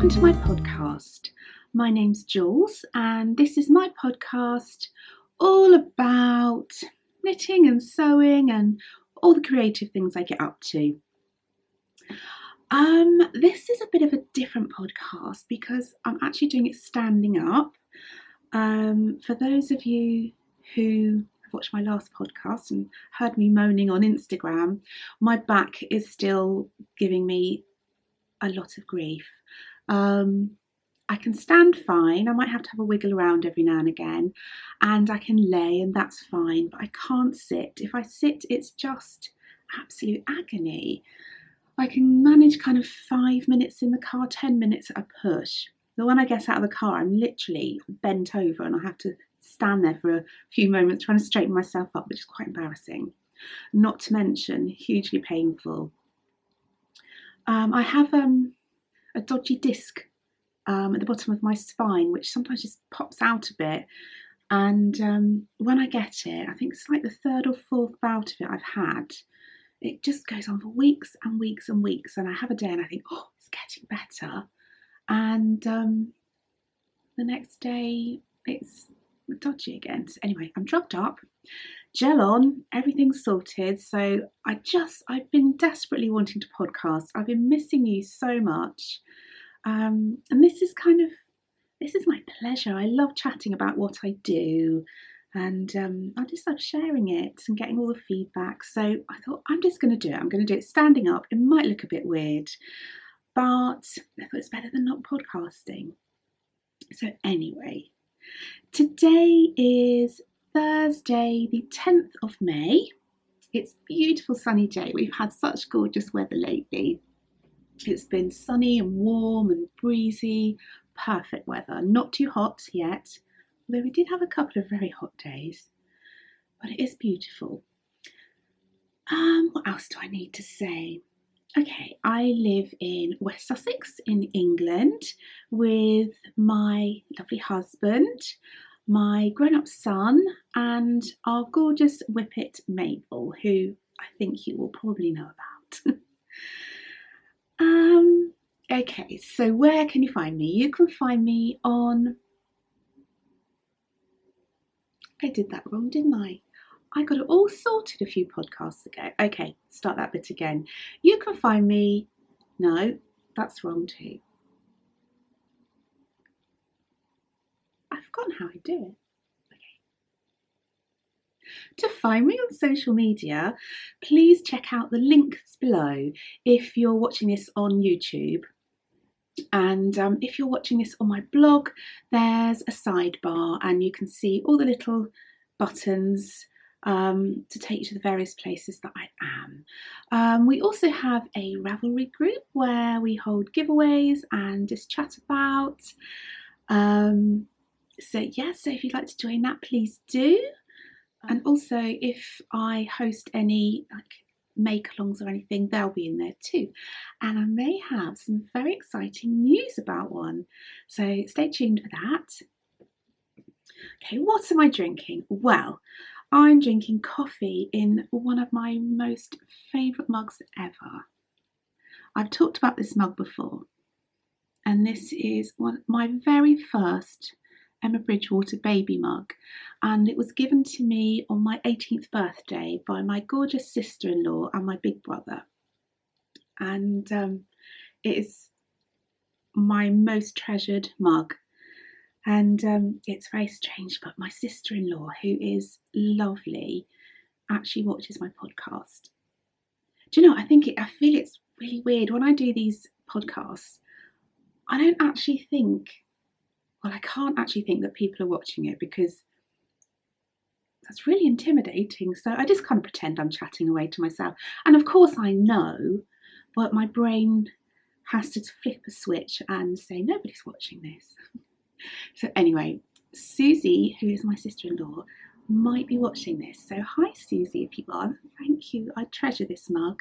Welcome to my podcast. My name's Jooles, and this is my podcast all about knitting and sewing and all the creative things I get up to. This is a bit of a different podcast because I'm actually doing it standing up. For those of you who have watched my last podcast and heard me moaning on Instagram, my back is still giving me a lot of grief. I can stand fine. I might have to have a wiggle around every now and again, and I can lay, and that's fine, but I can't sit. If I sit, it's just absolute agony. I can manage kind of 5 minutes in the car, 10 minutes at a push. But when I get out of the car, I'm literally bent over and I have to stand there for a few moments trying to straighten myself up, which is quite embarrassing. Not to mention, hugely painful. I have a dodgy disc at the bottom of my spine, which sometimes just pops out a bit. And when I get it, I think it's like the third or fourth bout of it I've had. It just goes on for weeks and weeks and weeks. And I have a day and I think, oh, it's getting better. And the next day, it's dodgy again. So anyway, I'm drugged up, gel on, everything's sorted. So I've been desperately wanting to podcast. I've been missing you so much. And this is my pleasure. I love chatting about what I do, and I just love sharing it and getting all the feedback. So I thought, I'm just going to do it. I'm going to do it standing up. It might look a bit weird, but I thought it's better than not podcasting. So anyway, today is Thursday, the 10th of May. It's a beautiful sunny day. We've had such gorgeous weather lately. It's been sunny and warm and breezy, perfect weather. Not too hot yet, although we did have a couple of very hot days, but it is beautiful. What else do I need to say? Okay, I live in West Sussex in England with my lovely husband, my grown-up son, and our gorgeous whippet Mabel, who I think you will probably know about. Okay, so where can you find me? You can find me on... I did that wrong, didn't I? I got it all sorted a few podcasts ago. Okay, start that bit again. You can find me... No, that's wrong too. I've forgotten how I do it. To find me on social media, please check out the links below if you're watching this on YouTube. And if you're watching this on my blog, there's a sidebar and you can see all the little buttons to take you to the various places that I am. We also have a Ravelry group where we hold giveaways and just chat about. So if you'd like to join that, please do. And also, if I host any make-alongs or anything, they'll be in there too. And I may have some very exciting news about one. So stay tuned for that. Okay, what am I drinking? Well, I'm drinking coffee in one of my most favourite mugs ever. I've talked about this mug before. And this is my very first Emma Bridgewater baby mug, and it was given to me on my 18th birthday by my gorgeous sister-in-law and my big brother, and it is my most treasured mug. And it's very strange, but my sister-in-law, who is lovely, actually watches my podcast. Do you know, I feel it's really weird when I do these podcasts. I can't actually think that people are watching it because that's really intimidating. So I just kind of pretend I'm chatting away to myself. And of course I know, but my brain has to flip a switch and say, nobody's watching this. So anyway, Susie, who is my sister-in-law, might be watching this. So hi Susie, if you are. Thank you. I treasure this mug.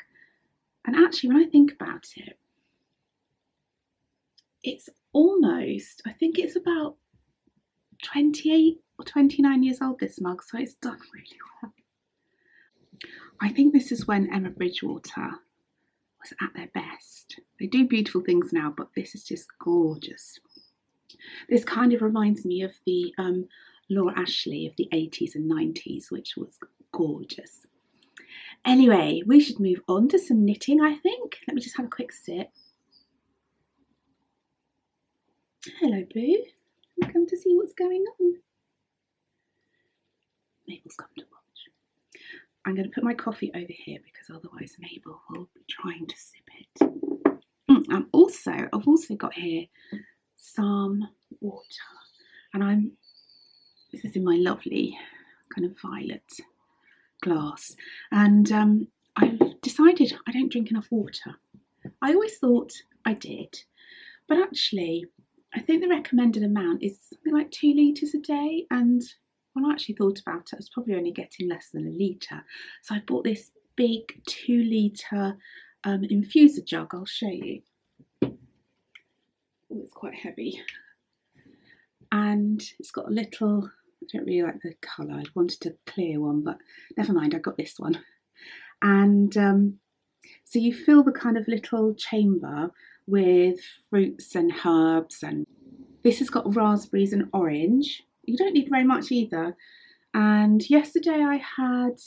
And actually, when I think about it, it's almost, I think it's about 28 or 29 years old, this mug, so it's done really well. I think this is when Emma Bridgewater was at their best. They do beautiful things now, but this is just gorgeous. This kind of reminds me of the Laura Ashley of the 80s and 90s, which was gorgeous. Anyway, we should move on to some knitting, I think. Let me just have a quick sip. Hello, Boo. I've come to see what's going on. Mabel's come to watch. I'm going to put my coffee over here because otherwise Mabel will be trying to sip it. I've also got here some water, and this is in my lovely kind of violet glass, and I've decided I don't drink enough water. I always thought I did, but actually I think the recommended amount is something like 2 litres a day, and when I actually thought about it, I was probably only getting less than 1 litre. So I bought this big 2 litre infuser jug. I'll show you. Oh, it's quite heavy, and it's got a little, I don't really like the colour, I wanted a clear one, but never mind, I got this one. And so you fill the kind of little chamber with fruits and herbs, and this has got raspberries and orange. You don't need very much either. And yesterday I had,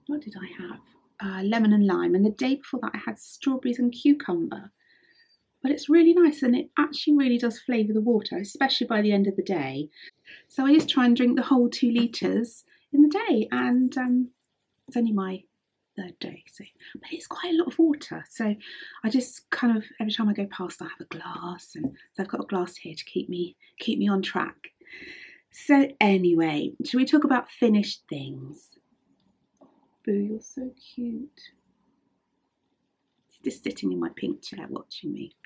what did I have? Lemon and lime, and the day before that I had strawberries and cucumber. But it's really nice, and it actually really does flavour the water, especially by the end of the day. So I just try and drink the whole 2 litres in the day, and it's only my 3rd day, so, but it's quite a lot of water. So I just kind of, every time I go past I have a glass, and so I've got a glass here to keep me on track. So anyway, shall we talk about finished things? Boo, you're so cute. She's just sitting in my pink chair watching me.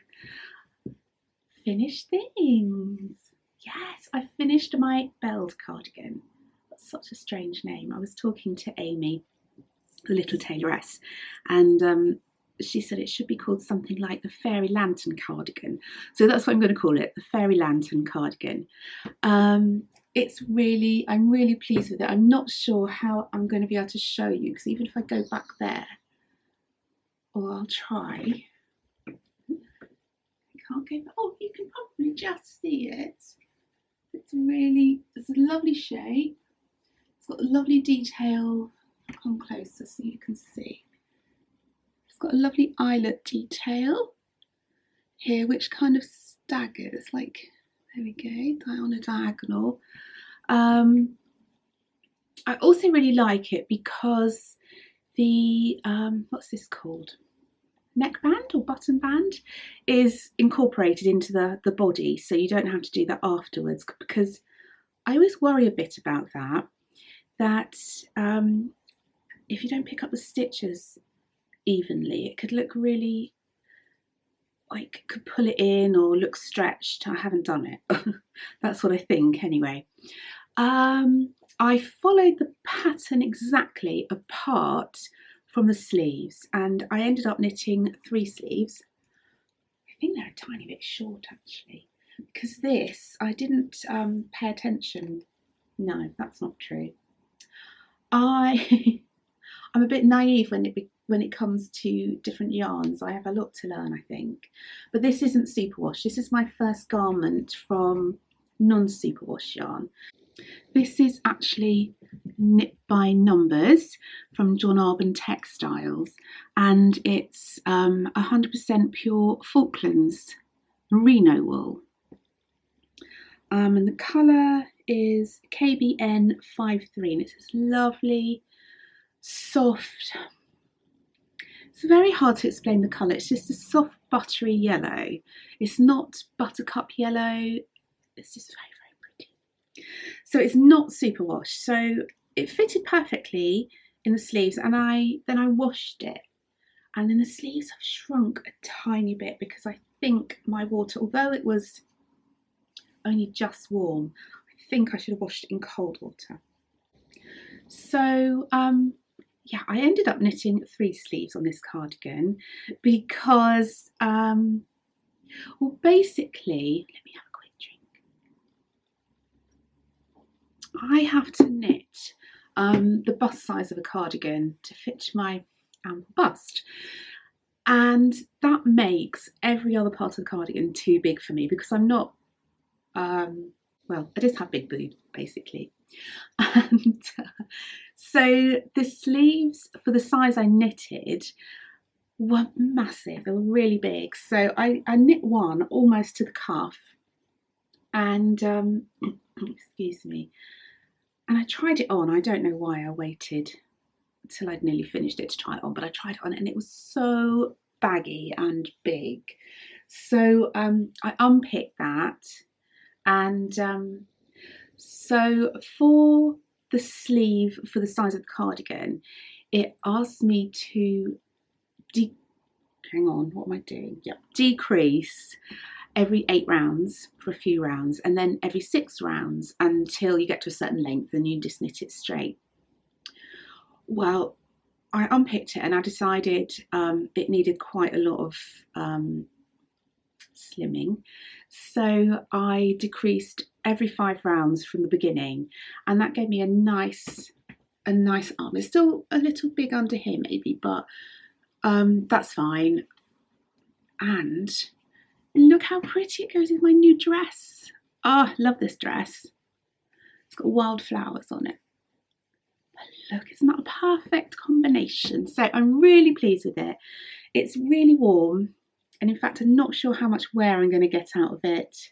Finished things. Yes, I finished my belled cardigan. That's such a strange name. I was talking to Amy, the little tailoress, and she said it should be called something like the fairy lantern cardigan. So that's what I'm going to call it, the fairy lantern cardigan. It's really, I'm really pleased with it. I'm not sure how I'm going to be able to show you, because even if I go back there, or I'll try. Can't go back. Oh, you can probably just see it. It's a lovely shape. It's got a lovely detail. Come closer so you can see. It's got a lovely eyelet detail here, which kind of staggers, like, there we go, on a diagonal. I also really like it because the, what's this called? Neckband or button band is incorporated into the body, so you don't have to do that afterwards, because I always worry a bit about that if you don't pick up the stitches evenly, it could look really, like, could pull it in or look stretched. I haven't done it. That's what I think anyway. I followed the pattern exactly apart from the sleeves, and I ended up knitting 3 sleeves. I think they're a tiny bit short actually, because this, I didn't pay attention. No, that's not true. I'm a bit naive when it comes to different yarns. I have a lot to learn, I think. But this isn't superwash. This is my first garment from non-superwash yarn. This is actually Knit by Numbers from John Arbon Textiles, and it's 100% pure Falklands merino wool. And the colour is KBN 53, and it's this lovely, soft, it's very hard to explain the colour, it's just a soft buttery yellow. It's not buttercup yellow, it's just very, very pretty. So it's not superwash, so it fitted perfectly in the sleeves, and then I washed it, and then the sleeves have shrunk a tiny bit because I think my water, although it was only just warm, I think I should have washed it in cold water. So yeah, I ended up knitting 3 sleeves on this cardigan because, well, basically, let me have a quick drink. I have to knit the bust size of a cardigan to fit my ample bust. And that makes every other part of the cardigan too big for me because I'm not, well, I just have big boobs basically. And so the sleeves for the size I knitted were massive, they were really big. So I knit one almost to the cuff and excuse me, and I tried it on. I don't know why I waited till I'd nearly finished it to try it on, but I tried it on and it was so baggy and big. So I unpicked that, and so for the sleeve for the size of the cardigan, it asked me to hang on, what am I doing? Yep, decrease every 8 rounds for a few rounds, and then every 6 rounds until you get to a certain length, and you just knit it straight. Well, I unpicked it and I decided it needed quite a lot of slimming, so I decreased every 5 rounds from the beginning, and that gave me a nice arm. It's still a little big under here maybe, but that's fine. And look how pretty it goes with my new dress. Oh, I love this dress. It's got wildflowers on it. But look, isn't that a perfect combination? So I'm really pleased with it. It's really warm, and in fact I'm not sure how much wear I'm going to get out of it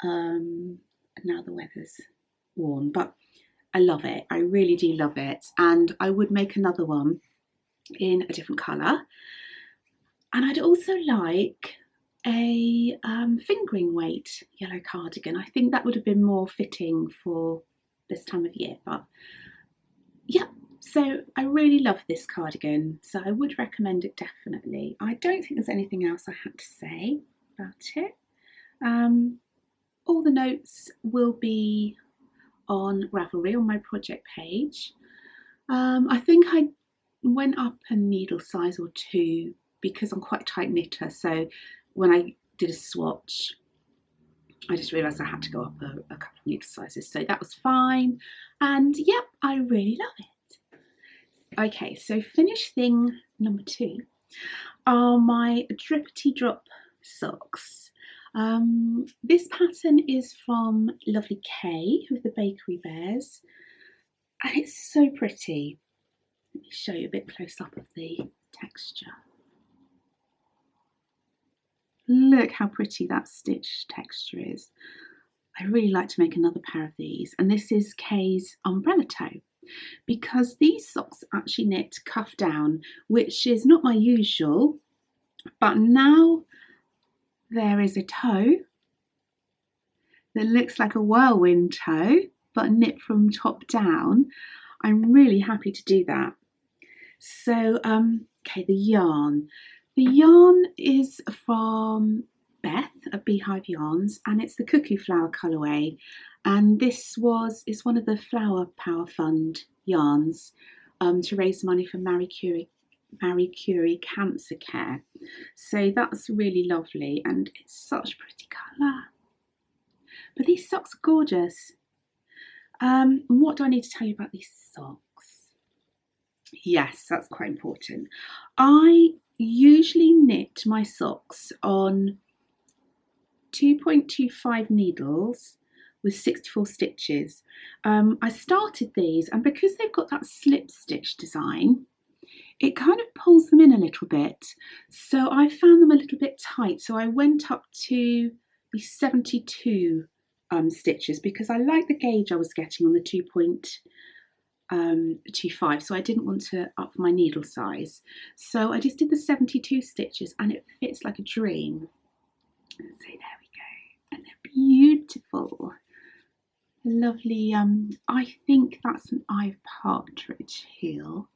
now the weather's warm, but I love it. I really do love it, and I would make another one in a different colour. And I'd also like a fingering weight yellow cardigan. I think that would have been more fitting for this time of year, but yeah, so I really love this cardigan, so I would recommend it definitely. I don't think there's anything else I had to say about it. All the notes will be on Ravelry on my project page. I think I went up a needle size or 2 because I'm quite a tight knitter, so when I did a swatch I just realised I had to go up a couple of needle sizes, so that was fine, and yep, I really love it. Okay, so finished thing number 2 are my drippity drop socks. This pattern is from Lovely Kay with the Bakery Bears, and it's so pretty. Let me show you a bit close up of the texture. Look how pretty that stitch texture is. I really like to make another pair of these, and this is Kay's umbrella toe, because these socks actually knit cuff down, which is not my usual, but now there is a toe that looks like a whirlwind toe but knit from top down. I'm really happy to do that. So okay, the yarn is from Beth at Beehive Yarns, and it's the Cuckoo Flower colourway, and this is one of the Flower Power Fund yarns to raise money for Marie Curie Cancer Care. So that's really lovely, and it's such a pretty colour. But these socks are gorgeous. What do I need to tell you about these socks? Yes, that's quite important. I usually knit my socks on 2.25 needles with 64 stitches. I started these, and because they've got that slip stitch design, it kind of pulls them in a little bit, so I found them a little bit tight, so I went up to the 72 stitches because I like the gauge I was getting on the 2.25, so I didn't want to up my needle size, so I just did the 72 stitches, and it fits like a dream. So there we go, and they're beautiful. Lovely, I think that's an Eye Partridge heel,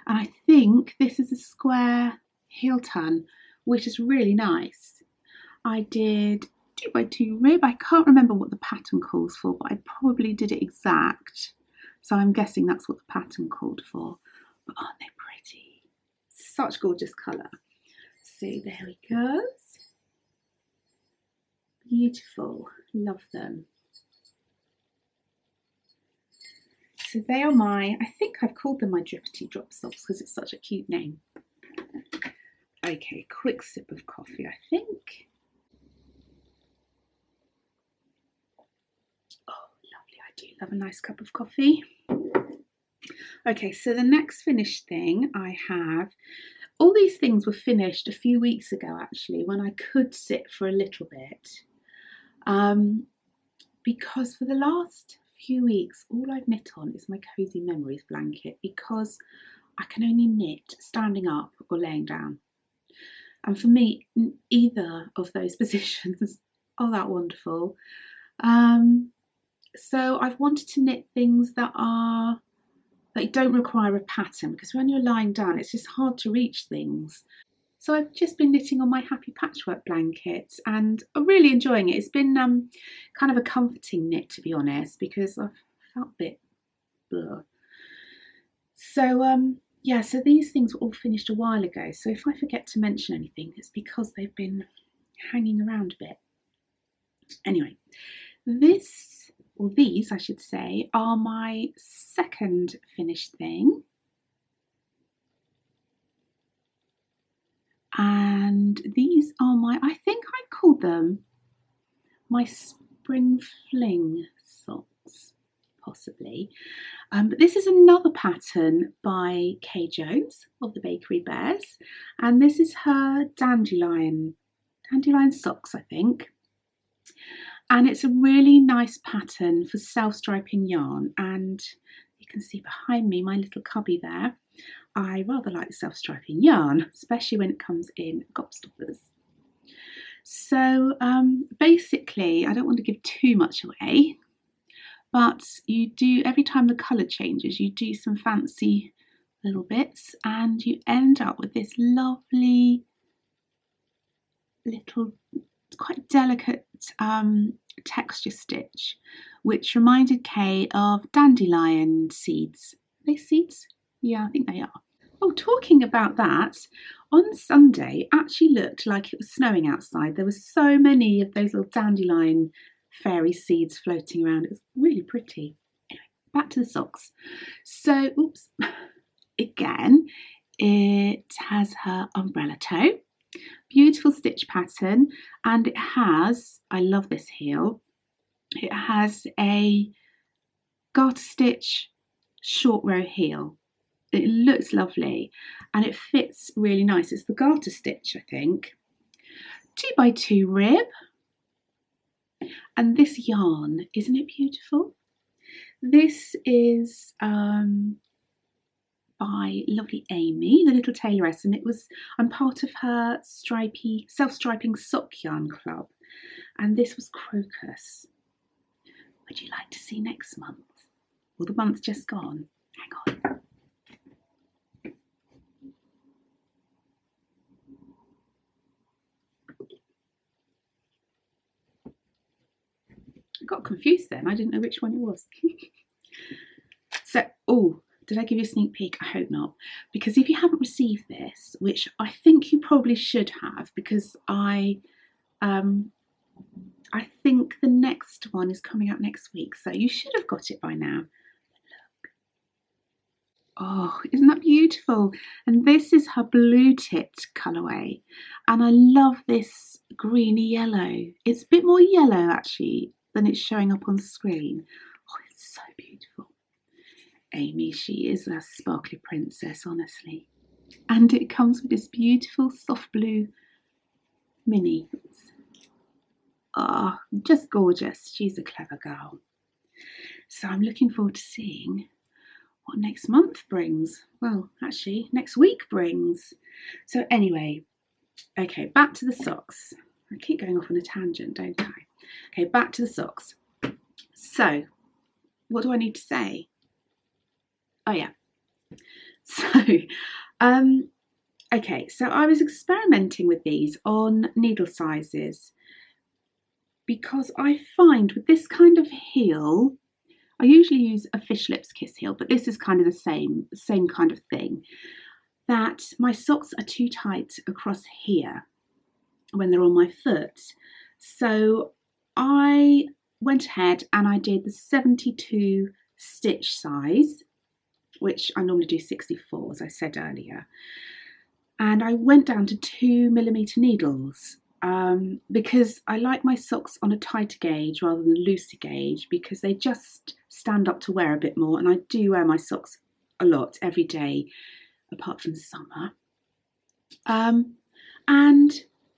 and I think this is a square heel turn, which is really nice. I did 2x2 rib. I can't remember what the pattern calls for, but I probably did it exact, so I'm guessing that's what the pattern called for. But aren't they pretty? Such gorgeous colour. So there we go. Beautiful, love them. So they are I think I've called them my drippity drop socks because it's such a cute name. Okay, quick sip of coffee, I think. Oh, lovely. I do love a nice cup of coffee. Okay, so the next finished thing I have, all these things were finished a few weeks ago actually, when I could sit for a little bit. Because for the last few weeks, all I've knit on is my Cozy Memories blanket, because I can only knit standing up or laying down. And for me, either of those positions are that wonderful. So I've wanted to knit things that don't require a pattern, because when you're lying down, it's just hard to reach things. So I've just been knitting on my Happy Patchwork blanket, and I'm really enjoying it. It's been kind of a comforting knit, to be honest, because I've felt a bit blah. So yeah, so these things were all finished a while ago. So if I forget to mention anything, it's because they've been hanging around a bit. Anyway, these I should say, are my second finished thing. And these are I think I called them my Spring Fling socks, possibly. But this is another pattern by Kay Jones of the Bakery Bears, and this is her Dandelion socks, I think. And it's a really nice pattern for self-striping yarn, and you can see behind me my little cubby there. I rather like self-striping yarn, especially when it comes in gobstoppers. So basically, I don't want to give too much away, but you do, every time the colour changes, you do some fancy little bits, and you end up with this lovely little, quite delicate texture stitch, which reminded Kay of dandelion seeds. Are they seeds? Yeah, I think they are. Oh, talking about that, on Sunday it actually looked like it was snowing outside. There were so many of those little dandelion fairy seeds floating around. It was really pretty. Anyway, back to the socks. So, oops, again, it has her umbrella toe. Beautiful stitch pattern, and it has, I love this heel, it has a garter stitch short row heel. It looks lovely and it fits really nice. It's the garter stitch, I think. 2x2 rib, and this yarn, isn't it beautiful? This is by lovely Amy, the little tailoress, and I'm part of her self-striping sock yarn club, and this was Crocus. Would you like to see next month? Well, the month's just gone. Hang on. I got confused then. I didn't know which one it was. So, oh, did I give you a sneak peek? I hope not. Because if you haven't received this, which I think you probably should have, because I think the next one is coming out next week, so you should have got it by now. Look. Oh, isn't that beautiful? And this is her blue tipped colourway, and I love this greeny yellow. It's a bit more yellow actually than it's showing up on the screen. Oh, it's so beautiful. Amy, she is a sparkly princess, honestly. And it comes with this beautiful soft blue mini. Ah, oh, just gorgeous. She's a clever girl. So I'm looking forward to seeing what next month brings. Well, actually, next week brings. So anyway, okay, back to the socks. I keep going off on a tangent, don't I? Okay, back to the socks. So, what do I need to say? Oh yeah. So, okay, so I was experimenting with these on needle sizes, because I find with this kind of heel, I usually use a Fish Lips Kiss heel, but this is kind of the same kind of thing, that my socks are too tight across here when they're on my foot. So I went ahead and I did the 72 stitch size, which I normally do 64, as I said earlier. and I went down to 2mm needles because I like my socks on a tighter gauge rather than a looser gauge, because they just stand up to wear a bit more, and I do wear my socks a lot every day apart from summer. And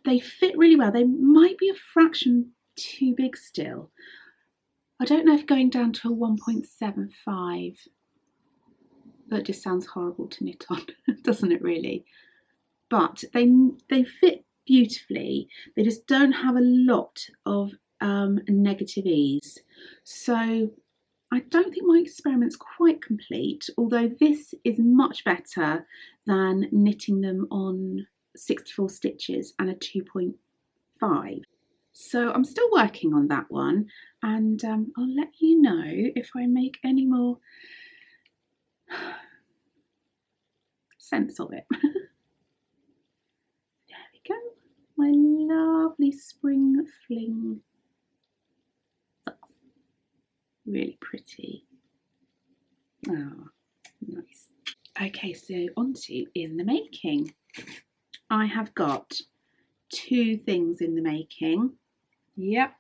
they fit really well. They might be a fraction too big still. I don't know if going down to a 1.75, that just sounds horrible to knit on, doesn't it really? But they fit beautifully. They just don't have a lot of negative ease. So I don't think my experiment's quite complete, although this is much better than knitting them on 64 stitches and a 2.5. So I'm still working on that one, and I'll let you know if I make any more sense of it. There we go, my lovely spring fling socks. Really pretty. Oh, nice. Okay, so on to in the making. I have got 2 things in the making. Yep.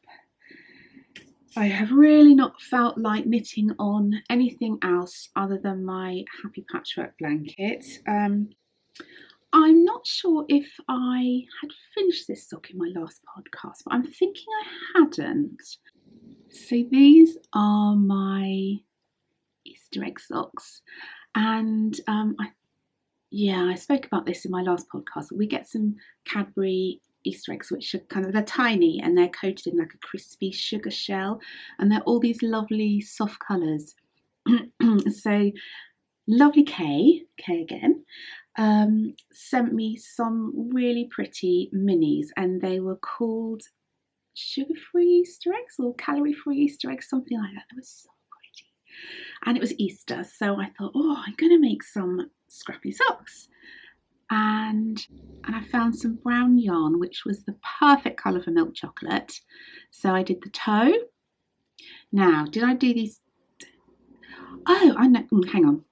I have really not felt like knitting on anything else other than my happy patchwork blanket. I'm not sure if I had finished this sock in my last podcast, but I'm thinking I hadn't. So these are my Easter egg socks, and I spoke about this in my last podcast. We get some Cadbury Easter eggs, which are they're tiny and they're coated in like a crispy sugar shell, and they're all these lovely soft colours. So lovely Kay again, sent me some really pretty minis, and they were called sugar-free Easter eggs or calorie-free Easter eggs, something like that. It was so pretty, and it was Easter, so I thought, oh, I'm gonna make some scrappy socks. And I found some brown yarn, which was the perfect colour for milk chocolate. So I did the toe. Now, did I do these? Oh, I know. Hang on.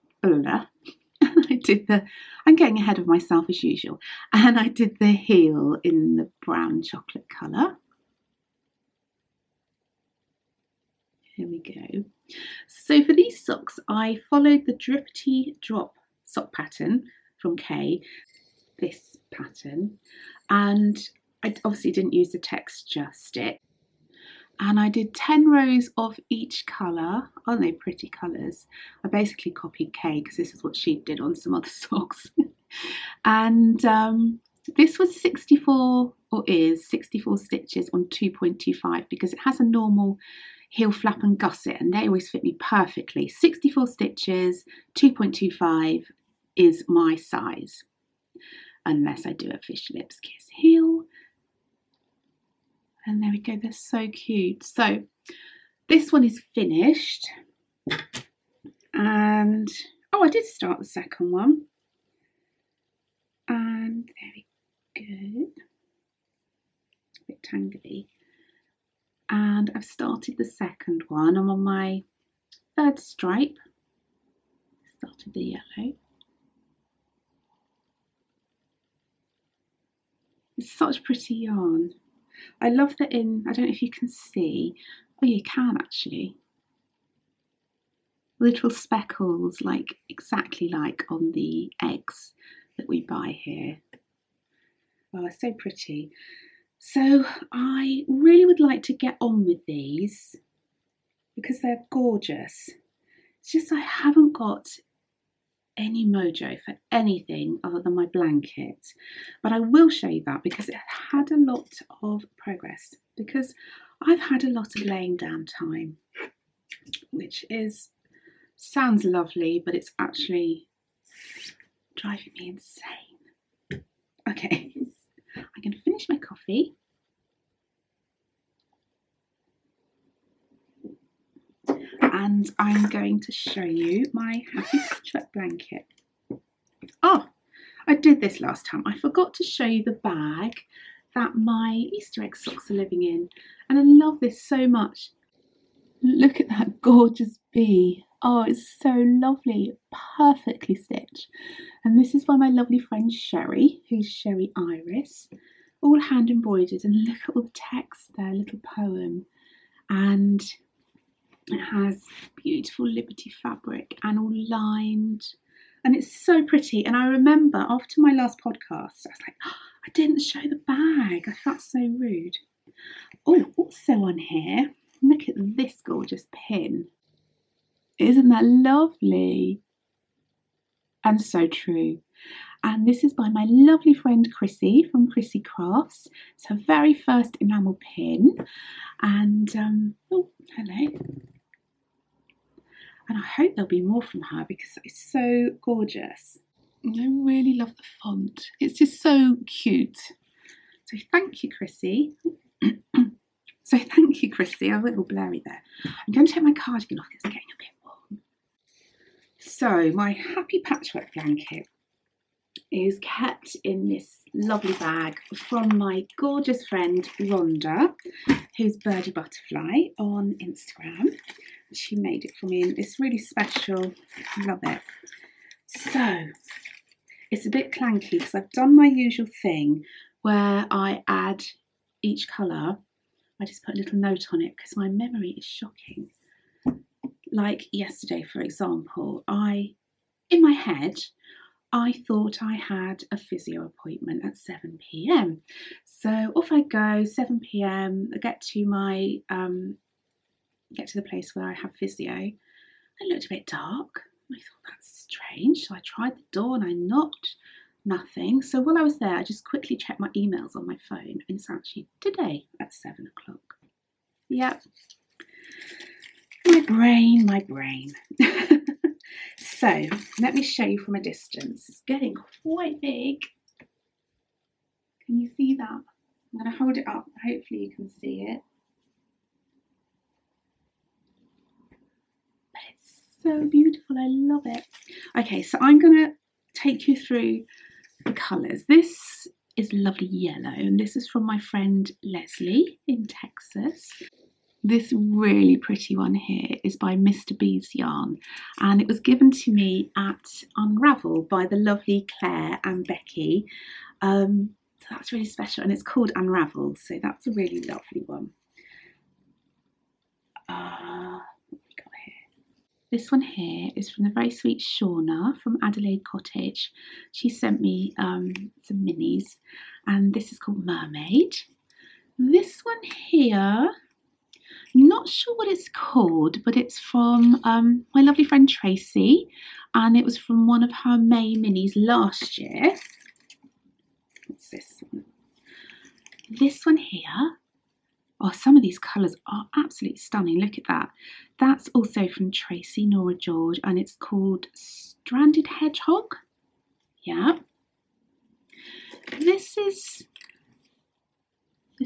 I'm getting ahead of myself as usual. And I did the heel in the brown chocolate colour. Here we go. So for these socks, I followed the drippity drop sock pattern from Kay, this pattern, and I obviously didn't use the texture stick, and I did 10 rows of each colour. Aren't they pretty colours? I basically copied Kay because this is what she did on some other socks. And this was 64 stitches on 2.25 because it has a normal heel flap and gusset, and they always fit me perfectly. 64 stitches, 2.25 is my size, unless I do a fish lips kiss heel. And there we go, they're so cute. So this one is finished, and oh, I did start the second one, and there we go, a bit tangly. And I've started the second one. I'm on my 3rd stripe. Started the yellow. It's such pretty yarn. I love that I don't know if you can see. Oh, you can actually. Little speckles, like exactly like on the eggs that we buy here. Oh, it's so pretty. So I really would like to get on with these because they're gorgeous. It's just I haven't got any mojo for anything other than my blanket, but I will show you that because it had a lot of progress, because I've had a lot of laying down time, which sounds lovely, but it's actually driving me insane. Okay, I'm going to finish my coffee. And I'm going to show you my happy patchwork blanket. Oh, I did this last time. I forgot to show you the bag that my Easter egg socks are living in. And I love this so much. Look at that gorgeous bee. Oh, it's so lovely, perfectly stitched. And this is by my lovely friend Sherry, who's Sherry Iris, all hand embroidered. And look at all the text there, little poem. And it has beautiful Liberty fabric and all lined. And it's so pretty. And I remember after my last podcast, I was like, oh, I didn't show the bag. I felt so rude. Oh, also on here, look at this gorgeous pin. Isn't that lovely? And so true. And this is by my lovely friend Chrissy from Chrissy Crafts. It's her very first enamel pin. And, oh, hello. And I hope there'll be more from her because it's so gorgeous. And I really love the font. It's just so cute. So thank you, Chrissy. So thank you, Chrissy. I'm a little blurry there. I'm going to take my cardigan off. It's getting a bit warm. So my happy patchwork blanket is kept in this lovely bag from my gorgeous friend Rhonda, who's Birdie Butterfly on Instagram. She made it for me and it's really special. I love it. So it's a bit clanky because I've done my usual thing where I add each colour. I just put a little note on it because my memory is shocking. Like yesterday, for example, in my head, I thought I had a physio appointment at 7 p.m. So off I go, 7 p.m. I get to the place where I have physio. It looked a bit dark. I thought, that's strange. So I tried the door and I knocked, nothing. So while I was there, I just quickly checked my emails on my phone and it's actually today at 7 o'clock. Yep. My brain. So let me show you from a distance. It's getting quite big. Can you see that? I'm going to hold it up. Hopefully you can see it. But it's so beautiful. I love it. Okay, so I'm going to take you through the colours. This is lovely yellow, and this is from my friend Leslie in Texas. This really pretty one here is by Mr. B's Yarn, and it was given to me at Unravel by the lovely Claire and Becky. So that's really special, and it's called Unravel, so that's a really lovely one. What have we got here? This one here is from the very sweet Shauna from Adelaide Cottage. She sent me some minis, and this is called Mermaid. This one here, not sure what it's called, but it's from my lovely friend Tracy, and it was from one of her May minis last year. What's this one? This one here. Oh, some of these colours are absolutely stunning. Look at that. That's also from Tracy Nora George, and it's called Stranded Hedgehog. Yeah. This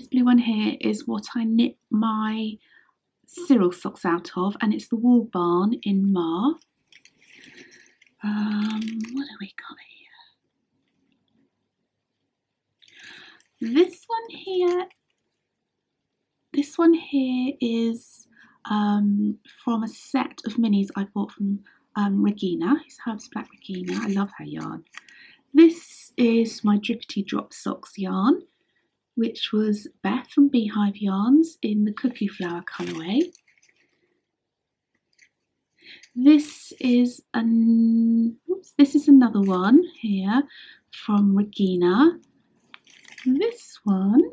blue one here is what I knit my Cyril socks out of, and it's the Wool Barn in Mar. What have we got here? This one here is from a set of minis I bought from Regina. It's Herbs Black Regina. I love her yarn. This is my Drippity Drop Socks yarn, which was Beth from Beehive Yarns in the Cookie Flower colourway. This is another one here from Regina. This one,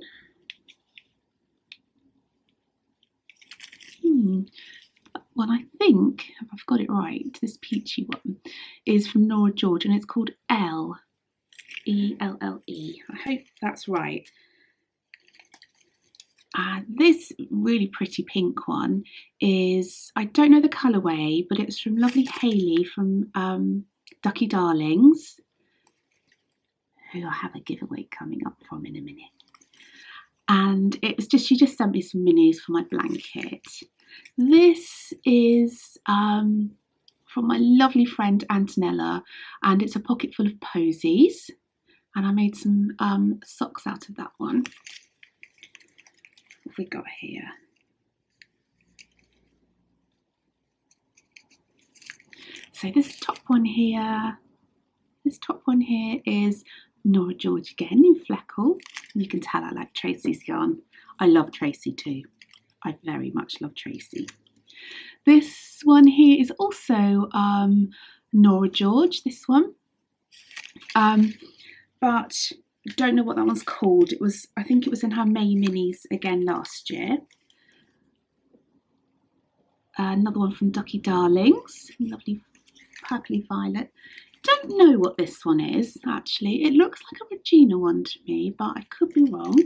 well, I think, if I've got it right, this peachy one is from Nora George, and it's called E-L-L-E. I hope that's right. This really pretty pink one is, I don't know the colourway, but it's from lovely Hayley from Ducky Darlings, who I have a giveaway coming up from in a minute. And it was just, she just sent me some minis for my blanket. This is from my lovely friend Antonella, and it's a pocket full of posies, and I made some socks out of that one. What have we got here? So this top one here is Nora George again in Fleckle. You can tell I like Tracy's yarn. I love Tracy too. I very much love Tracy. This one here is also Nora George, this one. But I don't know what that one's called. I think it was in her May Minis again last year. Another one from Ducky Darlings, lovely purpley violet. Don't know what this one is actually. It looks like a Regina one to me, but I could be wrong.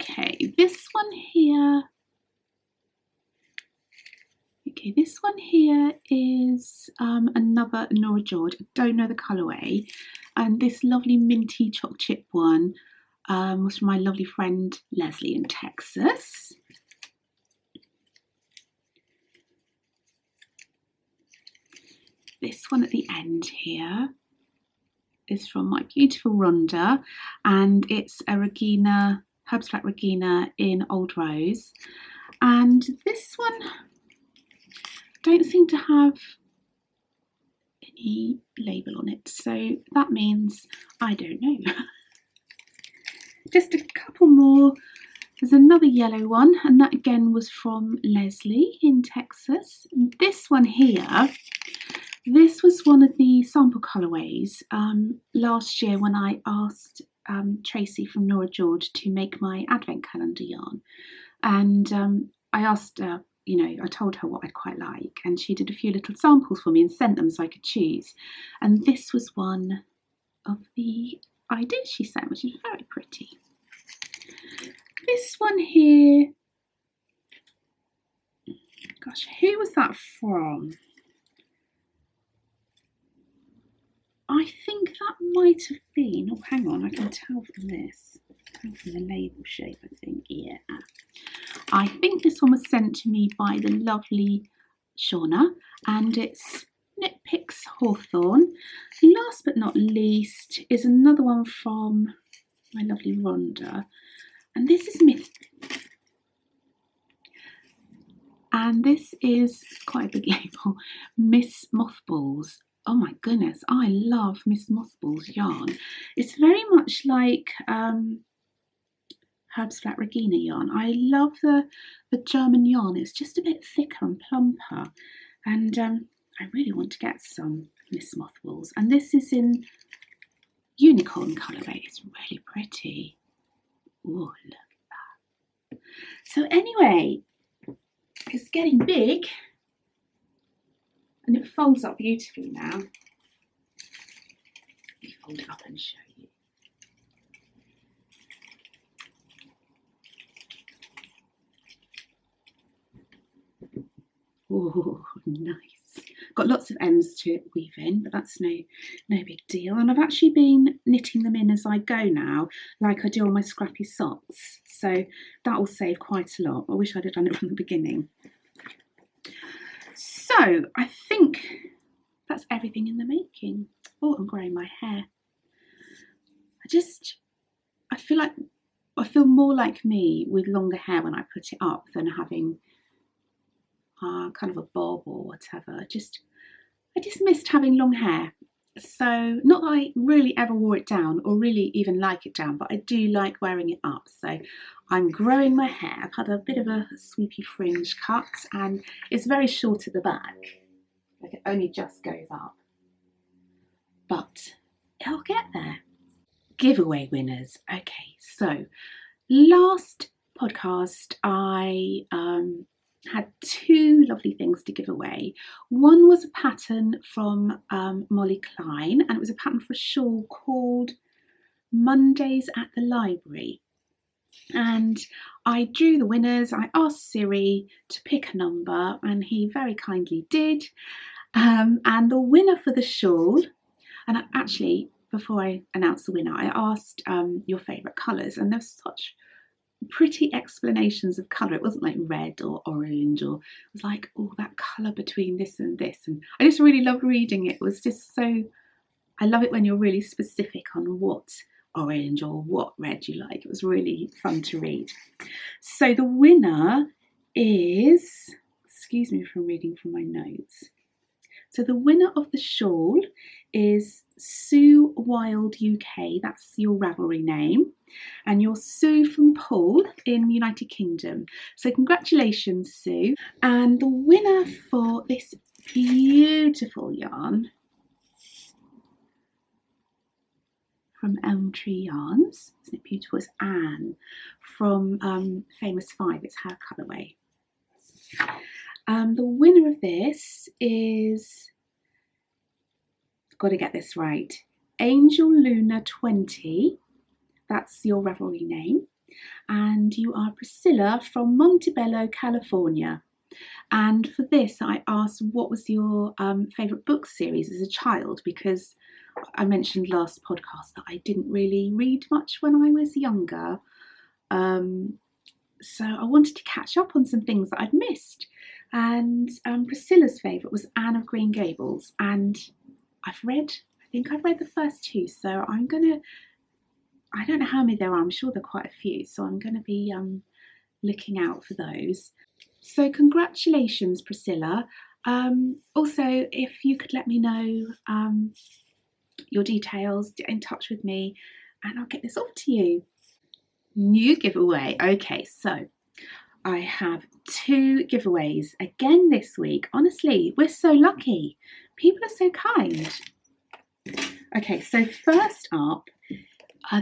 Okay, this one here. Okay, this one here is another Nora George. I don't know the colourway. And this lovely minty choc chip one was from my lovely friend Leslie in Texas. This one at the end here is from my beautiful Rhonda, and it's a Regina, Herbs Flat Regina in Old Rose. And this one don't seem to have any label on it, so that means I don't know. Just a couple more. There's another yellow one, and that again was from Leslie in Texas. And this one here, this was one of the sample colourways last year when I asked Tracy from Nora George to make my advent calendar yarn. And I asked her, you know, I told her what I'd quite like, and she did a few little samples for me and sent them so I could choose. And this was one of the ideas she sent, which is very pretty. This one here, gosh, who was that from? I think that might have been, oh hang on, I can tell from this, from the label shape I think, yeah. I think this one was sent to me by the lovely Shauna, and it's Nitpicks Hawthorn. Last but not least is another one from my lovely Rhonda, and this is and this is quite a big label, Miss Mothballs. Oh my goodness, I love Miss Mothball's yarn. It's very much like Herbs Flat Regina yarn. I love the German yarn. It's just a bit thicker and plumper, and I really want to get some Miss Mothballs. And this is in unicorn colourway. It's really pretty. Oh, look at that. So anyway, it's getting big, and it folds up beautifully now. Let me fold it up and show you. Oh, nice. Got lots of ends to weave in, but that's no big deal. And I've actually been knitting them in as I go now, like I do on my scrappy socks. So that will save quite a lot. I wish I'd have done it from the beginning. So I think that's everything in the making. Oh, I'm growing my hair. I feel more like me with longer hair when I put it up than having kind of a bob or whatever. I just missed having long hair. So not that I really ever wore it down or really even like it down, but I do like wearing it up. So I'm growing my hair. I've had a bit of a sweepy fringe cut, and it's very short at the back. Like it only just goes up. But it'll get there. Giveaway winners. Okay, so last podcast I had two lovely things to give away. One was a pattern from Molly Klein, and it was a pattern for a shawl called Mondays at the Library. And I drew the winners. I asked Siri to pick a number, and he very kindly did. And the winner for the shawl, and actually before I announced the winner, I asked your favourite colours, and there's such pretty explanations of colour. It wasn't like red or orange, or it was like, oh, that colour between this and this, and I just really loved reading it. It was just so, I love it when you're really specific on what orange or what red you like. It was really fun to read. So the winner is, excuse me for reading from my notes. So the winner of the shawl is Sue Wild UK. That's your Ravelry name. And you're Sue from Poole in the United Kingdom. So congratulations, Sue. And the winner for this beautiful yarn from Elm Tree Yarns, isn't it beautiful? It's Anne from Famous Five. It's her colourway. The winner of this is, I've got to get this right, Angel Luna 20. That's your Ravelry name. And you are Priscilla from Montebello, California. And for this, I asked what was your favourite book series as a child, because I mentioned last podcast that I didn't really read much when I was younger. So I wanted to catch up on some things that I'd missed. And Priscilla's favourite was Anne of Green Gables. And I think I've read the first two. So I don't know how many there are. I'm sure there are quite a few. So I'm going to be looking out for those. So congratulations, Priscilla. Also, if you could let me know your details, get in touch with me and I'll get this off to you. New giveaway. Okay, so I have 2 giveaways again this week. Honestly, we're so lucky. People are so kind. Okay, so first up,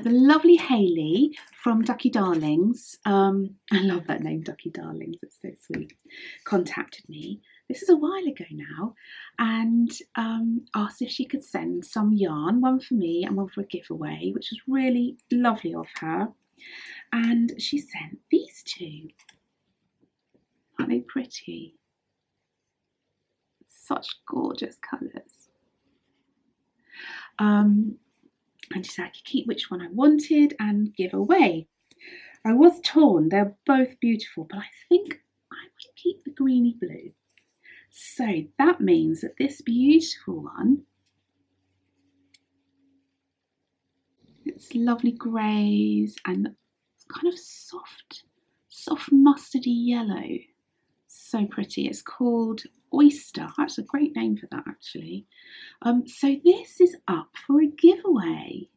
the lovely Hayley from Ducky Darlings, I love that name, Ducky Darlings, it's so sweet, contacted me. This is a while ago now, and asked if she could send some yarn, one for me and one for a giveaway, which was really lovely of her. And she sent these 2. Aren't they pretty? Such gorgeous colours. And she said I could keep which one I wanted and give away. I was torn, they're both beautiful, but I think I might keep the greeny blue. So that means that this beautiful one, it's lovely greys and kind of soft mustardy yellow. So pretty. It's called Oyster. That's a great name for that, actually. So this is up for a giveaway.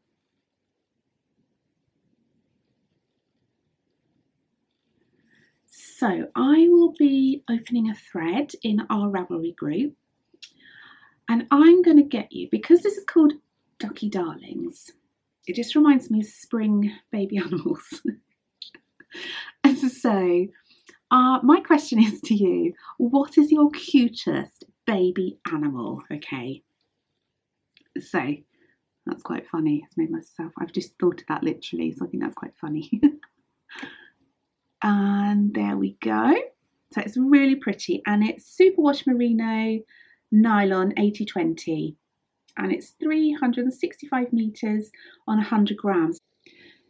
So I will be opening a thread in our Ravelry group, and I'm going to get you, because this is called Ducky Darlings, it just reminds me of spring baby animals. And so my question is to you, what is your cutest baby animal? Okay, so that's quite funny. I've made myself, I've just thought of that literally, so I think that's quite funny. And there we go. So it's really pretty, and it's superwash merino nylon 80/20, and it's 365 meters on 100 grams.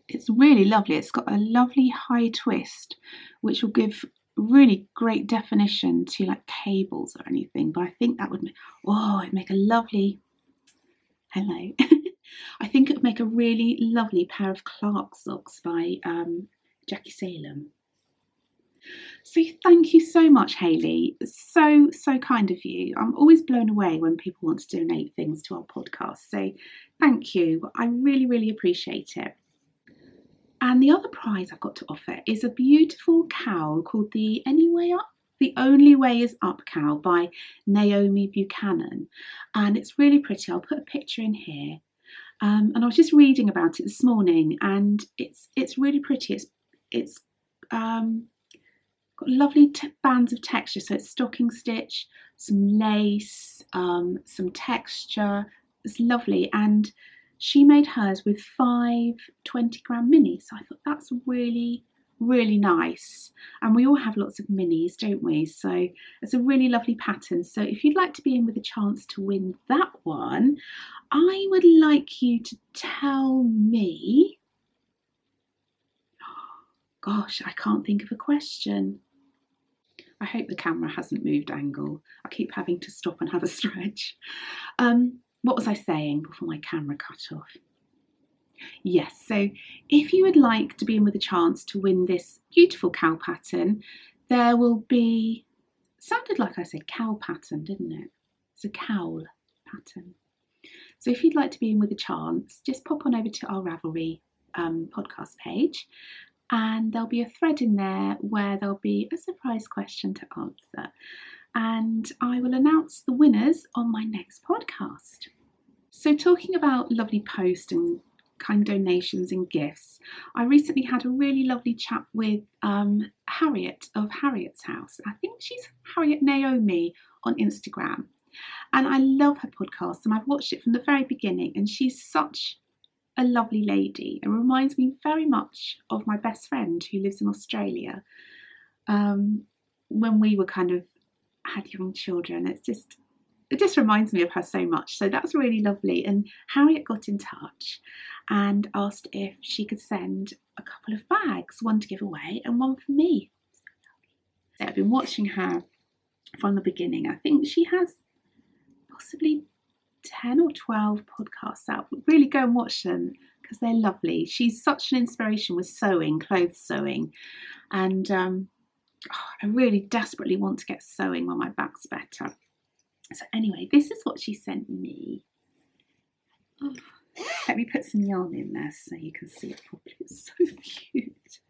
It's really lovely. It's got a lovely high twist, which will give really great definition to like cables or anything. But I think that would make, it'd make a lovely, hello. I think it would make a really lovely pair of Clark socks by Jackie Salem. So thank you so much, Hayley. So kind of you. I'm always blown away when people want to donate things to our podcast. So thank you. I really appreciate it. And the other prize I've got to offer is a beautiful cowl called The Only Way Is Up cowl by Naomi Buchanan. And it's really pretty. I'll put a picture in here. And I was just reading about it this morning, and it's really pretty. It's got lovely bands of texture, so it's stocking stitch, some lace, some texture. It's lovely, and she made hers with 5 20-gram minis, so I thought that's really nice. And we all have lots of minis, don't we? So it's a really lovely pattern. So if you'd like to be in with a chance to win that one, I would like you to tell me, gosh, I can't think of a question. I hope the camera hasn't moved angle. I keep having to stop and have a stretch. What was I saying before my camera cut off? Yes, so if you would like to be in with a chance to win this beautiful cowl pattern, there will be, sounded like I said cowl pattern, didn't it? It's a cowl pattern. So if you'd like to be in with a chance, just pop on over to our Ravelry podcast page, and there'll be a thread in there where there'll be a surprise question to answer. And I will announce the winners on my next podcast. So talking about lovely posts and kind donations and gifts, I recently had a really lovely chat with Harriet of Harriet's House. I think she's Harriet Naomi on Instagram. And I love her podcast, and I've watched it from the very beginning, and she's such a lovely lady. It reminds me very much of my best friend who lives in Australia. When we were kind of had young children, it just reminds me of her so much. So that's really lovely. And Harriet got in touch and asked if she could send a couple of bags, one to give away and one for me. So I've been watching her from the beginning. I think she has possibly 10 or 12 podcasts out. Really go and watch them because they're lovely. She's such an inspiration with sewing, clothes sewing. And I really desperately want to get sewing when my back's better. So anyway, this is what she sent me. Oh, let me put some yarn in there so you can see it properly. It's so cute.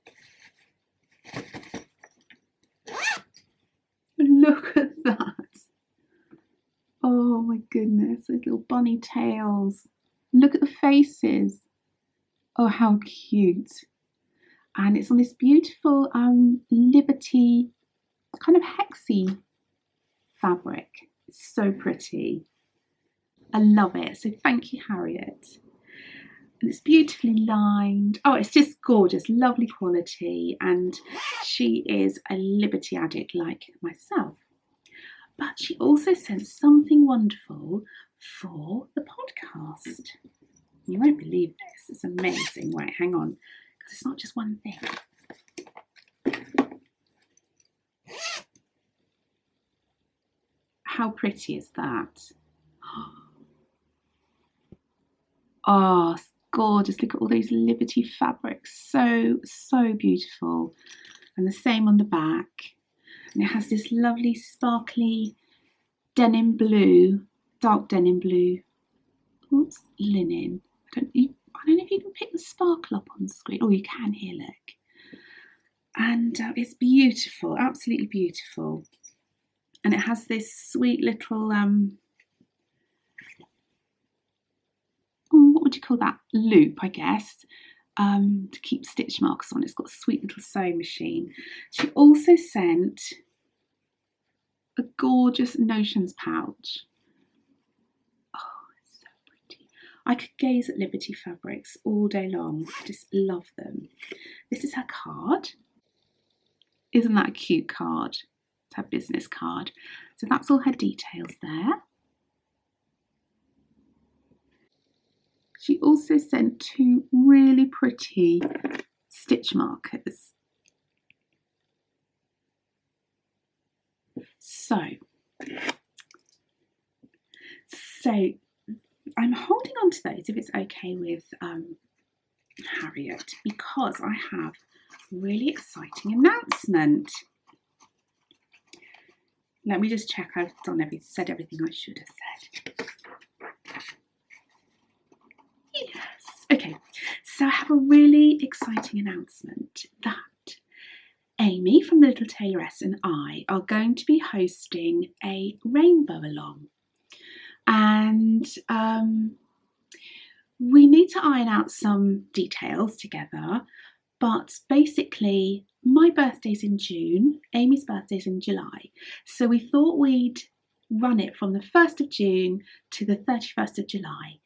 Look at that. Oh my goodness, those little bunny tails. Look at the faces. Oh, how cute. And it's on this beautiful Liberty kind of hexy fabric. It's so pretty. I love it. So thank you, Harriet. And it's beautifully lined. Oh, it's just gorgeous, lovely quality. And she is a Liberty addict like myself. But she also sent something wonderful for the podcast. You won't believe this. It's amazing. Right, hang on. Because it's not just one thing. How pretty is that? Oh, it's gorgeous. Look at all those Liberty fabrics. So, so beautiful. And the same on the back. And it has this lovely sparkly denim blue, dark denim blue. Oops, linen. I don't know if you can pick the sparkle up on the screen. Oh, you can here, look. And it's beautiful, absolutely beautiful. And it has this sweet little, what would you call that? Loop, I guess, to keep stitch marks on. It's got a sweet little sewing machine. She also sent a gorgeous notions pouch. Oh, it's so pretty. I could gaze at Liberty fabrics all day long. I just love them. This is her card. Isn't that a cute card? It's her business card. So that's all her details there. She also sent 2 really pretty stitch markers. So I'm holding on to those if it's okay with Harriet, because I have a really exciting announcement. Let me just check I've said everything I should have said. Yes. Okay, so I have a really exciting announcement that Amy from the Little Tailoress and I are going to be hosting a rainbow along. And we need to iron out some details together, but basically my birthday's in June, Amy's birthday's in July, so we thought we'd run it from the 1st of June to the 31st of July,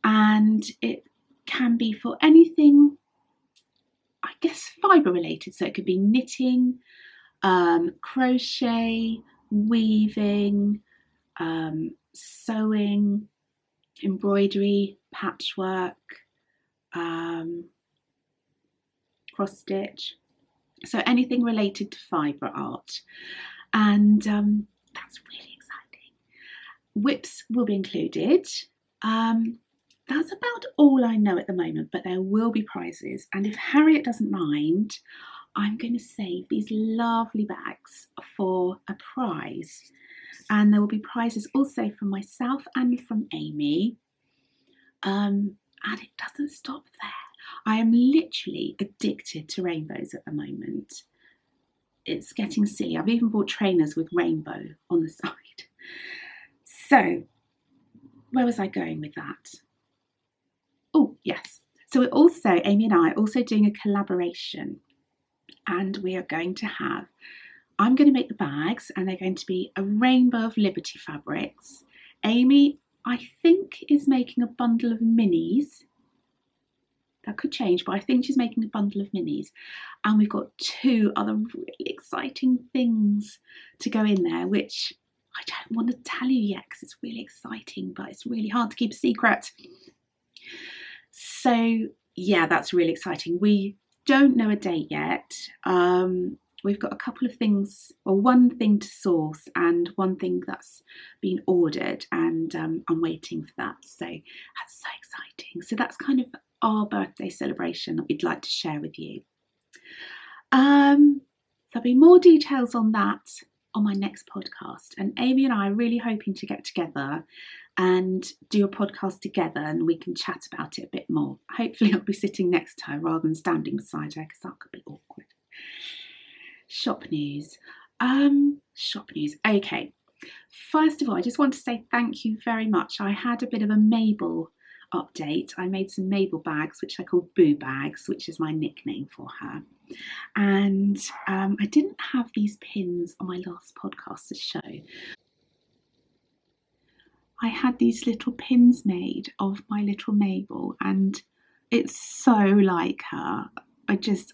and it can be for anything, I guess, fibre related, so it could be knitting, crochet, weaving, sewing, embroidery, patchwork, cross stitch, so anything related to fibre art. And that's really exciting. Whips will be included. that's about all I know at the moment, but there will be prizes. And if Harriet doesn't mind, I'm going to save these lovely bags for a prize. And there will be prizes also from myself and from Amy. And it doesn't stop there. I am literally addicted to rainbows at the moment. It's getting silly. I've even bought trainers with rainbow on the side. So, where was I going with that? Oh, yes. So we're also, Amy and I, are also doing a collaboration. And we are going to have, I'm going to make the bags, and they're going to be a rainbow of Liberty fabrics. Amy, I think, is making a bundle of minis. That could change, but I think she's making a bundle of minis. And we've got 2 other really exciting things to go in there, which I don't want to tell you yet because it's really exciting, but it's really hard to keep a secret. So yeah, that's really exciting. We don't know a date yet. We've got a couple of things, or one thing to source and one thing that's been ordered, and I'm waiting for that. So that's so exciting. So that's kind of our birthday celebration that we'd like to share with you. There'll be more details on that on my next podcast, and Amy and I are really hoping to get together and do a podcast together, and we can chat about it a bit more. Hopefully I'll be sitting next to her rather than standing beside her, because that could be awkward. Shop news. Shop news. Okay. First of all, I just want to say thank you very much. I had a bit of a Mabel update. I made some Mabel bags, which I call Boo bags, which is my nickname for her. And I didn't have these pins on my last podcast to show. I had these little pins made of my little Mabel, and it's so like her.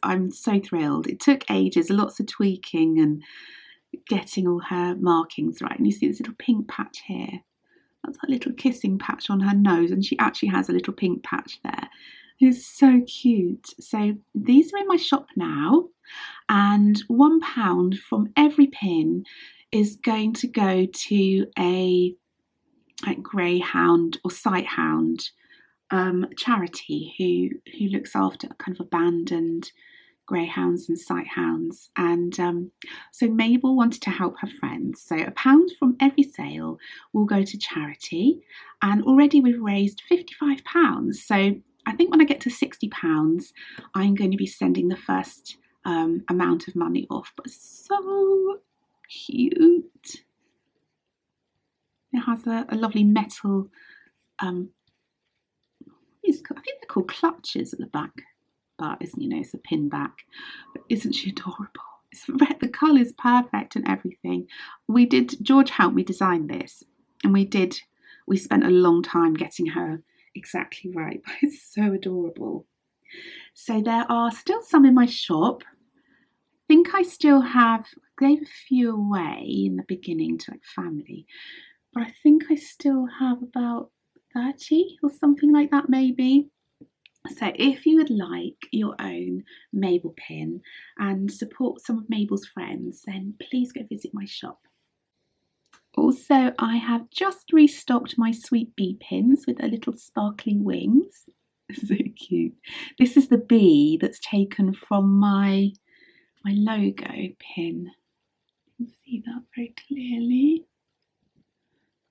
I'm so thrilled. It took ages, lots of tweaking and getting all her markings right. And you see this little pink patch here. That's a little kissing patch on her nose, and she actually has a little pink patch there. It's so cute. So these are in my shop now, and £1 from every pin is going to go to a greyhound or sighthound charity who looks after kind of abandoned greyhounds and sighthounds. And so Mabel wanted to help her friends, so £1 from every sale will go to charity, and already we've raised £55. So I think when I get to £60 I'm going to be sending the first amount of money off. But so cute. It has a lovely metal I think they're called clutches at the back, but it's a pin back. But isn't she adorable? The colour's perfect and everything. George helped me design this, and we spent a long time getting her exactly right, but it's so adorable. So there are still some in my shop. I think I still gave a few away in the beginning to family, but I think I still have about 30 or something like that maybe. So if you would like your own Mabel pin and support some of Mabel's friends, then please go visit my shop. Also, I have just restocked my Sweet Bee pins with their little sparkling wings. So cute. This is the bee that's taken from my logo pin. You can see that very clearly.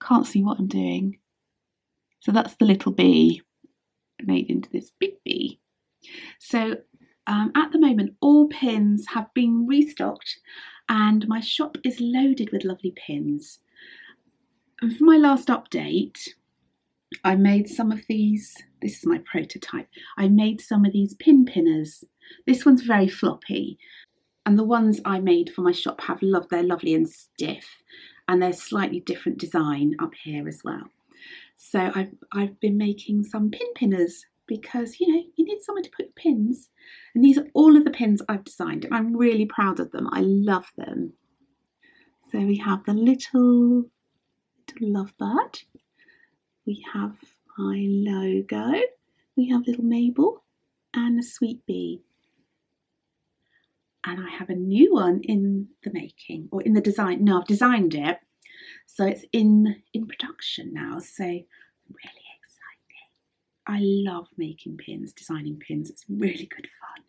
Can't see what I'm doing. So that's the little bee made into this big bee. So at the moment all pins have been restocked, and my shop is loaded with lovely pins. And for my last update I made some of these. This is my prototype. I made some of these pin pinners. This one's very floppy, and the ones I made for my shop they're lovely and stiff, and they're slightly different design up here as well. So I've been making some pin pinners because you need somewhere to put your pins, and these are all of the pins I've designed, and I'm really proud of them. I love them. So we have the little lovebird, we have my logo, we have little Mabel and a sweet bee, and I have a new one in the making, or in the design. No, I've designed it, so it's in production now, so really exciting. I love making pins, designing pins. It's really good fun.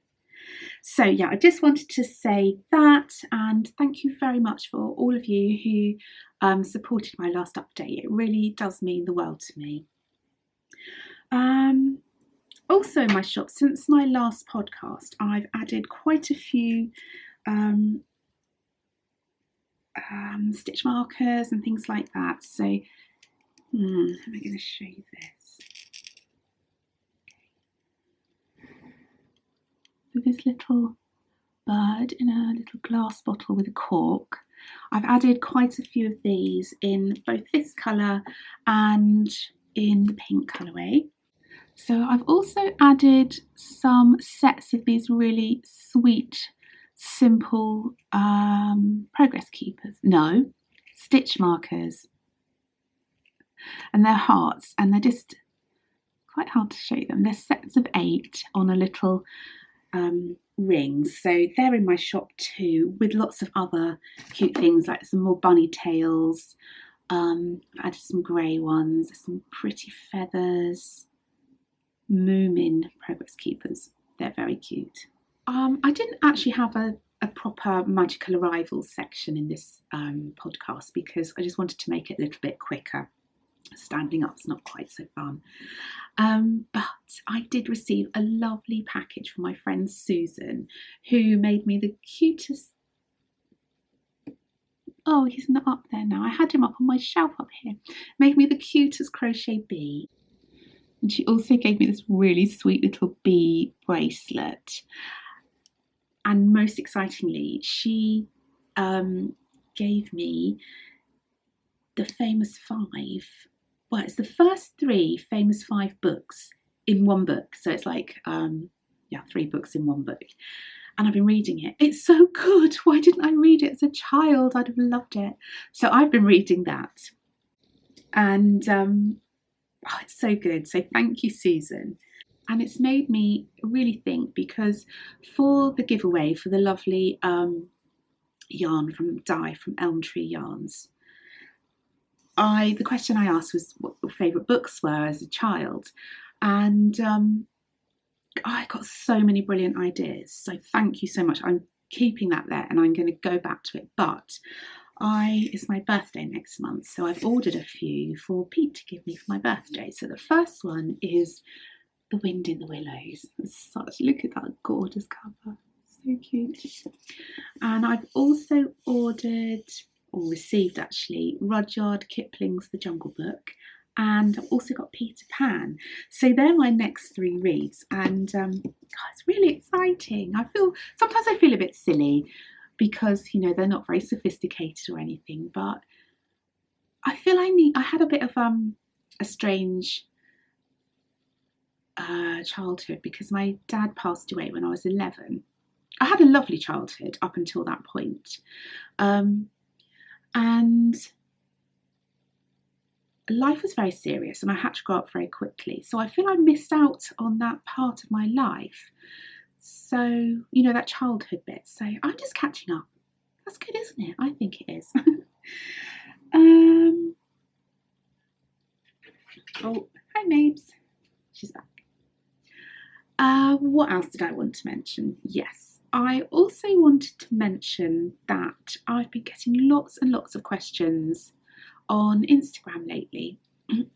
So yeah, I just wanted to say that, and thank you very much for all of you who supported my last update. It really does mean the world to me. Also in my shop, since my last podcast, I've added quite a few stitch markers and things like that. So am I going to show you this? So this little bird in a little glass bottle with a cork. I've added quite a few of these in both this colour and in the pink colourway. So I've also added some sets of these really sweet, simple progress keepers. No, stitch markers. And they're hearts, and they're just quite hard to show them. They're sets of 8 on a little rings. So they're in my shop too, with lots of other cute things like some more bunny tails. I've added some grey ones, some pretty feathers. Moomin progress keepers. They're very cute. I didn't actually have a proper magical arrivals section in this podcast because I just wanted to make it a little bit quicker. Standing up's not quite so fun. But I did receive a lovely package from my friend Susan, who made me the cutest. Oh, he's not up there now. I had him up on my shelf up here. Made me the cutest crochet bee. And she also gave me this really sweet little bee bracelet. And most excitingly, she gave me the famous 5. Well, it's the first 3 famous 5 books in one book. So it's like, 3 books in one book. And I've been reading it. It's so good. Why didn't I read it as a child? I'd have loved it. So I've been reading that. And it's so good. So thank you, Susan. And it's made me really think, because for the giveaway for the lovely yarn from Di from Elm Tree Yarns, the question I asked was what your favourite books were as a child, and I got so many brilliant ideas. So thank you so much. I'm keeping that there, and I'm going to go back to it. But it's my birthday next month, so I've ordered a few for Pete to give me for my birthday. So the first one is The Wind in the Willows. Look at that gorgeous cover, so cute. And I've also ordered, or received actually, Rudyard Kipling's The Jungle Book, and I've also got Peter Pan. So they're my next 3 reads, and it's really exciting. Sometimes I feel a bit silly because, they're not very sophisticated or anything, but I feel I had a bit of a strange childhood, because my dad passed away when I was 11. I had a lovely childhood up until that point, and life was very serious, and I had to grow up very quickly. So I feel I missed out on that part of my life. So, that childhood bit. So I'm just catching up. That's good, isn't it? I think it is. Oh, hi, Mabes. She's back. What else did I want to mention? Yes, I also wanted to mention that I've been getting lots and lots of questions on Instagram lately,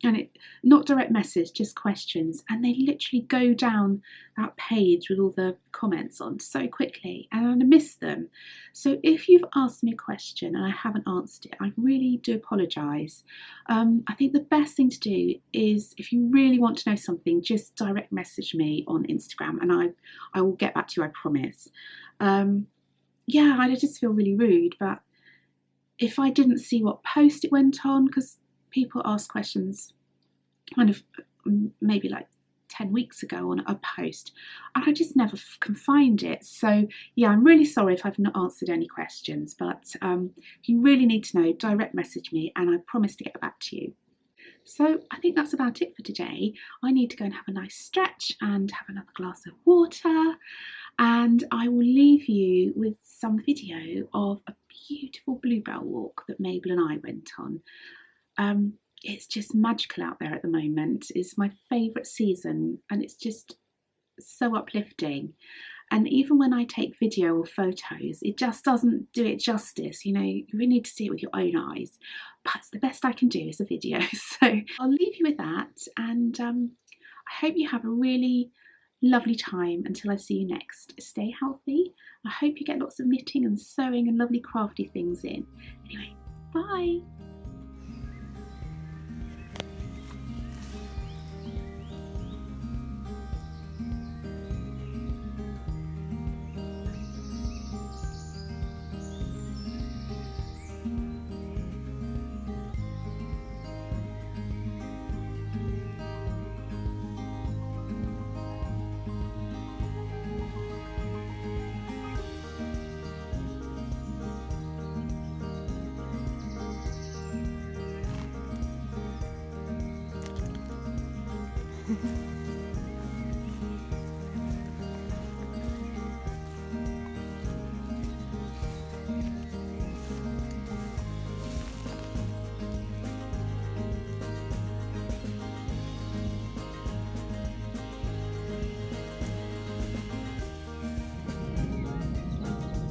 and not direct message, just questions, and they literally go down that page with all the comments on so quickly, and I miss them. So if you've asked me a question and I haven't answered it, I really do apologise. I think the best thing to do is, if you really want to know something, just direct message me on Instagram, and I will get back to you, I promise. I just feel really rude, but if I didn't see what post it went on, because people ask questions kind of maybe like 10 weeks ago on a post, and I just never can find it. So yeah, I'm really sorry if I've not answered any questions, but if you really need to know, direct message me and I promise to get back to you. So I think that's about it for today. I need to go and have a nice stretch and have another glass of water, and I will leave you with some video of a beautiful bluebell walk that Mabel and I went on. it's just magical out there at the moment. It's my favourite season, and it's just so uplifting. And even when I take video or photos, it just doesn't do it justice. You know, you really need to see it with your own eyes. But the best I can do is a video. So I'll leave you with that, and I hope you have a really lovely time until I see you next. Stay healthy. I hope you get lots of knitting and sewing and lovely crafty things in. Anyway, bye.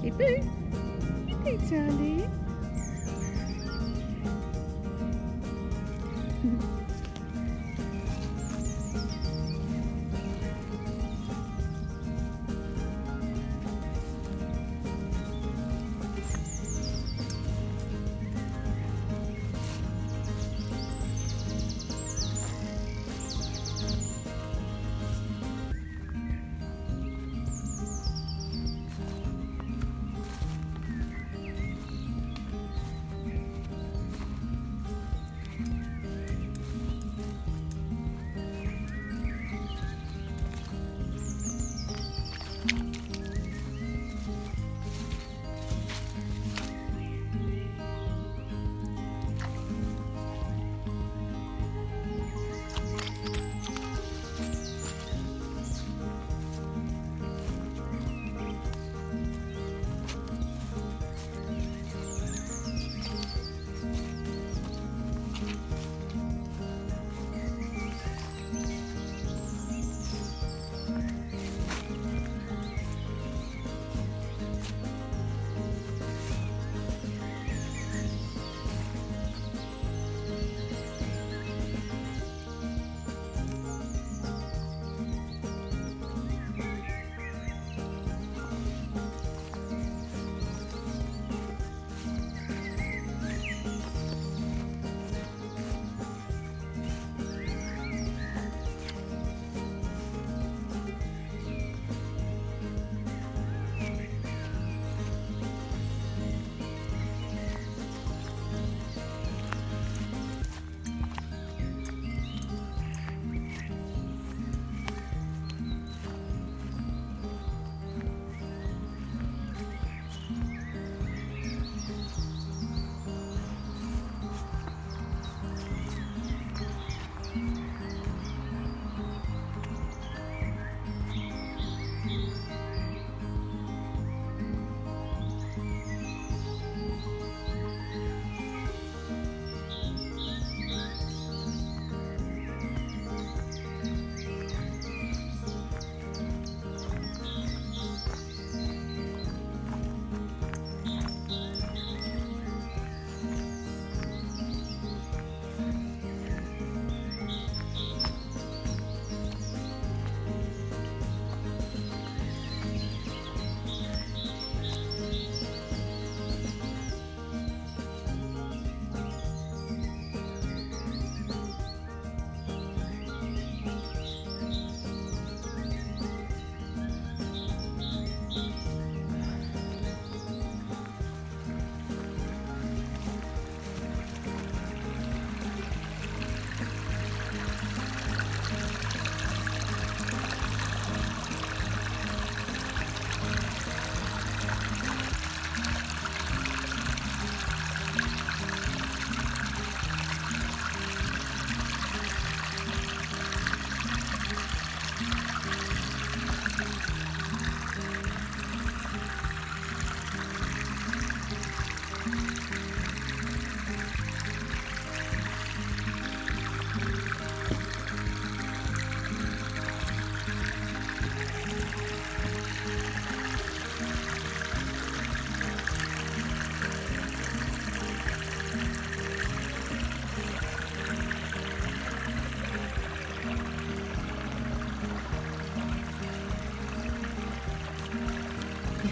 Hey, boo. Hey, darling.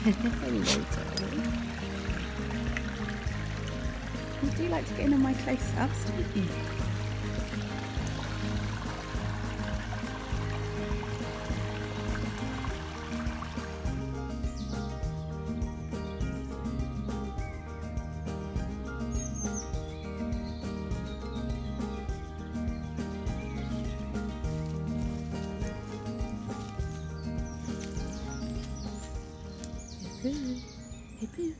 Hello, darling. You do like to get in on my close-ups, don't you? Hey, boo.